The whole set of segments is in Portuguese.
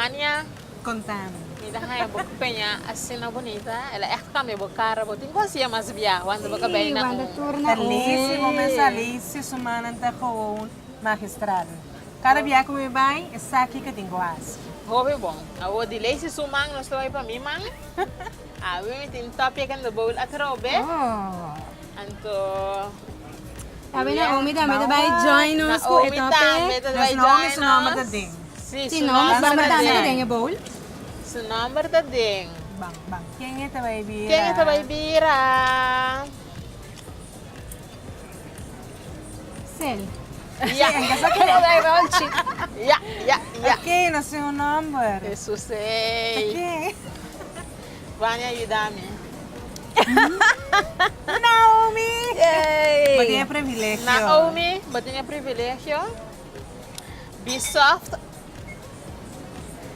Vânia, Contame. me dá uma boca penha assim na bonita. Ela é que me boca cara, botin quase mais via, quando boca bem na Quando torna Alice, momento Alice, sumana tá com magistral. Cada dia que me vai, essa aqui que tenho as. Hobby bom. A o delay se sumang no story para mim, man. A we tin top kan do bowl at robe. Oh. Anto Sabi na Umi dami da bay join na us ko ito omita, pe. meta Mas vai não, join mas não, mas us. ding. Si, Si su no, number mas ta matanda ka ding. din bowl. Su number ta ding. Bang, bang. Quem é que vai vir? Quem ito vai bira? Sel. Ya, kaya vai ronchi. Ya, ya, ya. Ok, não sei o number. Isso sei. Ok. Vânia ayúdame. Naomi! Yay! Pode privilégio. Naomi, batinha privilégio. Be soft.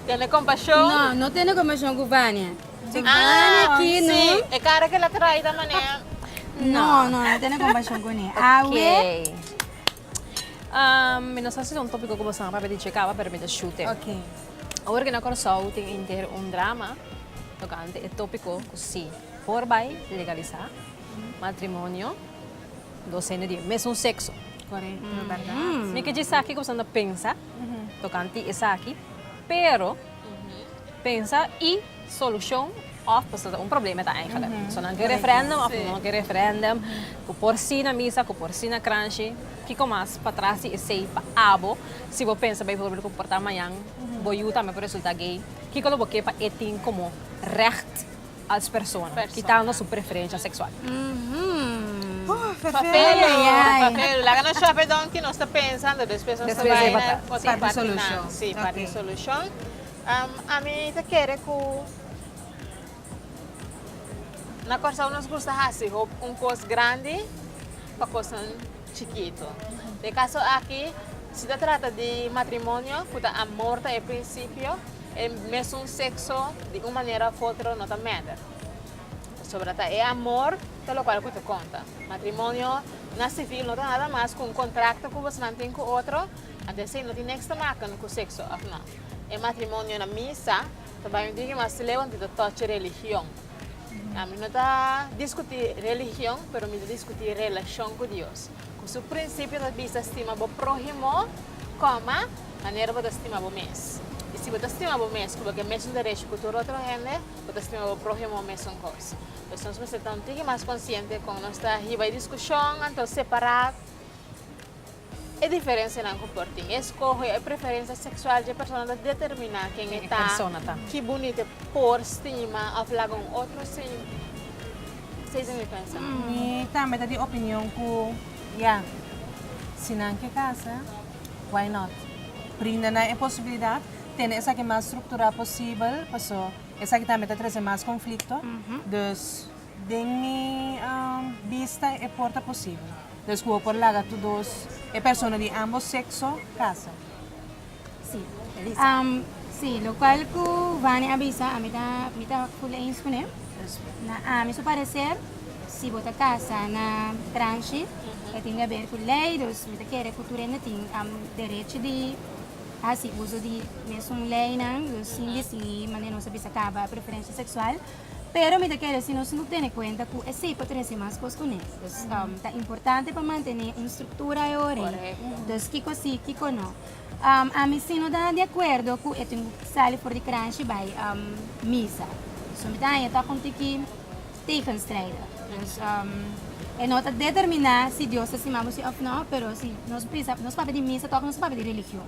Tiene compasión. No, no tiene compasión con Vania. Ah, aqui, sí. no? É cara que ela trai da maneira. No, no, no tiene compasión con él. Awe. Non so se è un topico come stiamo parlando di cercava per me da shoot. Ok. Ora che non conosco intero un drama toccante è topico così. Forbay legalizar matrimonio docene di mesmo sexo. Correto, verdade. Mi che ci sa che cosa pensa toccante essa aqui, pero pensa e solution of un problema tá eigenlijk. Sono anche referendum of non anche referendum, ku porcina misa, ku porcina crunchy, que comas para trás e sei pa abo, se você pensa bem sobre comportar amanhã, boiuta me por resultar gay, que colo boque pa etin como recht als persoon, quitando sua preferência sexual. Papel, ay. papel. La gana shopping don que no está pensando, después no está Después de vaina, batar. pode Parte partir solution. na- Sí, parte Ok. solution. A mí te quiere que na cosa nos gusta así, un cos grande para cosa chiquito. De caso aquí, si se trata de matrimonio, puta amor é princípio, é mesmo sexo de uma maneira ou outra não tem matter. Sobre é amor, pelo qual você conta. Matrimônio na civil não tem nada mais com um contrato que você mantém com o outro, até assim não tem nada mais com o sexo, não. É matrimônio na missa, também digo mas se levanta de toque religião. A mim não está discutir religião, mas me discutir relação com Deus. Com o princípio da vista estima o próximo, como a maneira de estimar o mês. E se você estima o mês, porque é mesmo direito que todo outro gente, você estima o próximo mesmo coisa. Então, nós precisamos estar mais conscientes com nossa riba de discussão, então separar a diferença no comportamento. Escolhe a preferência sexual de pessoa determinar quem Quem está, persona tá. que bonita por estima, ou falar com outro sim. Vocês me pensam? E também tá de opinião com, se não quer casa, why not? Brinda na a possibilidade, tem essa que é mais estrutura possível, passou, essa que também tá trazendo mais conflito, dus, de minha vista é porta possível. Dus, vou por lá, todos, é pessoa de ambos sexos, casa. Sí. Sí, lo cual ku Vani avisa, a mita full con él. Na a mi su parecer, si bota casa na tranche, que tem a ver com lei, dus mita quer que tu renda tem direito de assim uso de mesmo lei não, dus sim maneira não sabe se acaba a preferência sexual. Pero me quero se nós não tem conta que esse pode ser mais custo né. Tá importante para manter uma estrutura e ore. Dus kiko sim, kiko não. A mim se não dá de acordo com eu tenho sale por de crunch by misa. So me dá eu tá com que tegenstrijden. Dus en nota determinar se Deus se amamos ou não, pero se nós precisa nós para de misa toca nós para de religião.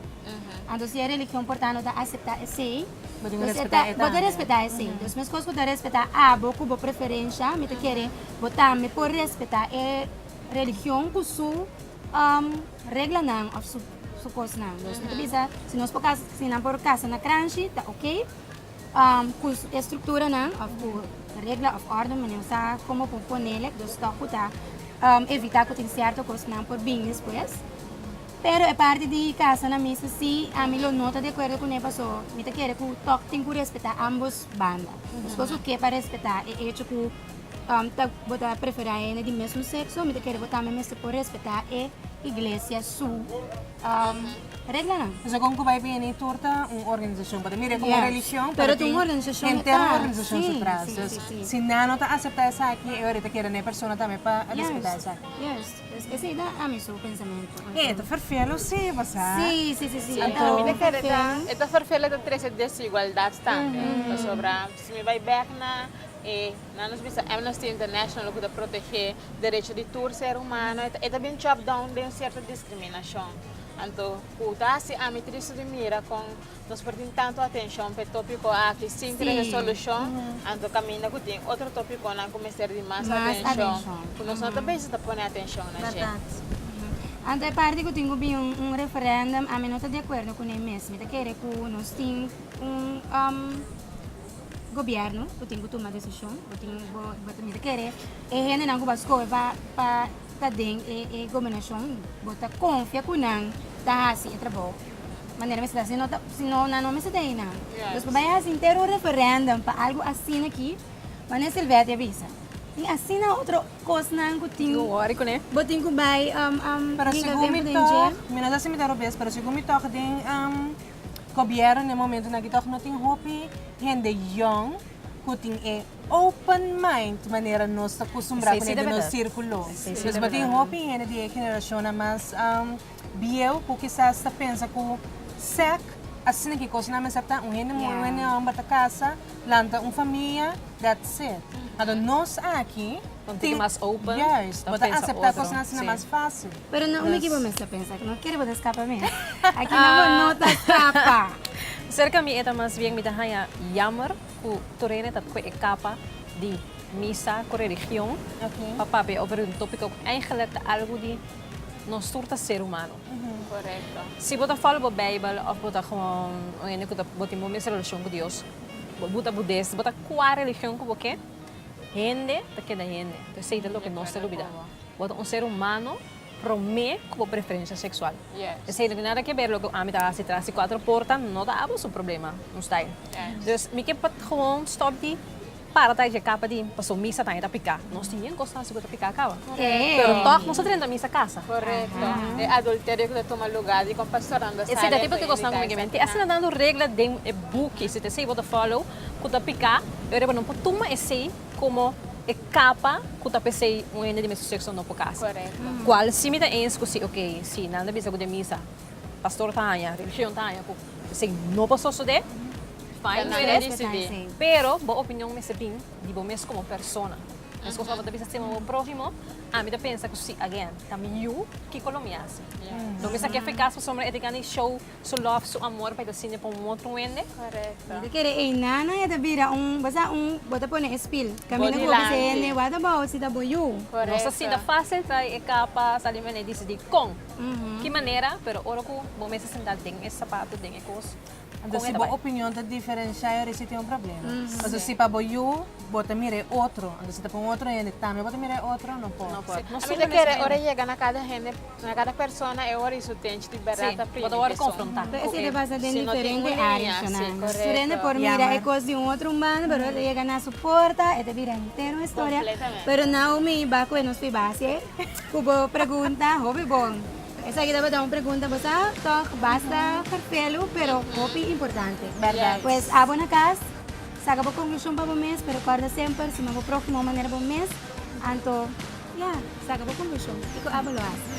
Então se a religião portanto dá aceitar esse Pode respeitar esse. Então, minhas coisas podem respeitar a boa preferência, me querem botar me por respeitar a religião com sua regra não, ou sua coisa não. Então, bisa se nós por casa na crunch, tá ok? Com a estrutura não, ou regra of ordem, mas não sabe como pôr nele, então está evitar que tem certo coisa não por bem depois. Pero é parte de casa na missa, se a mim não está de acordo com ele, passou, me quer que o toque tem que respeitar ambos bandas. As coisas que é para respeitar é hecho que tá bota preferir ele de mesmo sexo, me quer botar mesmo por respeitar a igreja su regla não. Então, como vai bem em torta uma organização, para mim é como Yes. religião, Pero para tem uma organização inteira atrás. organização Sim, por trás. sim, Então, sim, sim. se não está aceitar essa aqui, eu ahorita quero a pessoa também para respeitar essa aqui. Yes. Esse é a meu pensamento. Então, perfeito, sim, você. Sim. Então, me quer Então, esta farfela de três desigualdades também. Sobre se me vai back na nos bisa Amnesty International que proteger direito de todo ser humano, é também chop down de certa discriminação. Então, puta se a triste de mira com nós perdemos tanto atenção para o tópico aqui sem ter solução, então caminha que tem outro tópico na começar de mais atenção. Nós não também se põe atenção na gente. Ante parte que tenho bem referendum, a mim não está de acordo com ele mesmo. Eu quero que nós temos governo, que tem que tomar decisão, que tem que querer, e gente não vai escolher para cadem e governação, bota confia com não, tá assim é trabalho. Maneira me se não me se dá não. Então vai assim ter referendum para algo assim aqui, mas nem Silvete avisa. E assim na outra coisa não que tem. Não worry com né? Botin ko bay Pero segundo me toca, menos assim me dá vez, pero segundo me toca tem governo no momento na que toca não tem hope, gente young, que tem open mind, maneira nós está acostumbrado com no círculo. Mas tem hope gente de geração mais biel, porque está pensa que sec assim que coisa não me acepta, gente não bata casa, lanta família, that's it. Então nós aqui Não tem mais open. yes, então bota pensa aceitar outro. coisa assim Sim. mais fácil. Pero não me equivoco nessa pensa, que não quero botar escapa mesmo. Aqui não nota escapa. Cerca mi eta mas bien mi tahaya jammer ku torene dat ko capa di misa ko religião. Okay. Papabe over een topic ook eigenlijk de algo die nos surta ser humano. Correto. Se bota fala bo Bible of bota gewoon en ik dat bota mo mesra relação com Deus. Bota budista, bota qual religião que você gente, te queda gente. Te sei de lo que não se olvida. Bota um ser humano pro me como preferência sexual. Yes. Eu sei que nada que ver lo que a mim tá se traz quatro portas, não dá abo um problema, não está. Dus me que pode gewoon stop die para tá de capa de passou missa tá ainda picar. Nós tínhamos gostado de picar cava. Pero toque nós temos missa casa. Correto. É adultério que toma lugar de com pastor anda Esse é tipo que gostamos de mente. Assim dando regra de book, se te sei bota follow, kuta picar, eu não pode tomar esse como e capa kuta pensei um ende de sexo não por casa. Correto. Qual se me dá que ok, se nada bisa de missa, pastor tá aí, religião tá aí, se não posso de fine, Não não é é decidir. pero boa opinião me se bem, digo mesmo como persona. Mas quando você pensa o próximo, a mim pensa que se again, também eu que colombias. Então me saquei eficaz sobre etica ni show, su love, su amor para cine para um outro ende. Correto. Eu quero nana é da vira basta bota pone spill. Caminho Body ko kasi language. ne wada ba si da boyu. Correto. Nossa cena fácil trai e capa, sabe me decidir com. Que maneira, pero ora ko bom me sentar tem esse sapato, tem coisa. Então, se a opinião te diferenciar, esse tem problema. Mas se para boiú, bota mire outro. Então, se te põe outro, ele também bota mire outro, não pode. Não pode. A mim quer hora chega na cada gente, na cada pessoa é hora isso tem de verdade Sim, pode hora confrontar. Pero esse passa de Se não tem diferente unha, áreas, sim, né? correto. Surende por Yeah, mira man. é coisa de outro humano, pero ele chega na suporta, é de vira inteiro história. Completamente. Pero não me ba com nos base, kubo pergunta, hobby bom. Essa aqui dá uma pergunta, você toca basta carpelo, pero hobby importante. Verdade. Pues abo na casa, saca a conclusão para o mês, pero guarda sempre, se não vou próximo maneira para o mês, anto, saca a conclusão. Iko abo lo hace.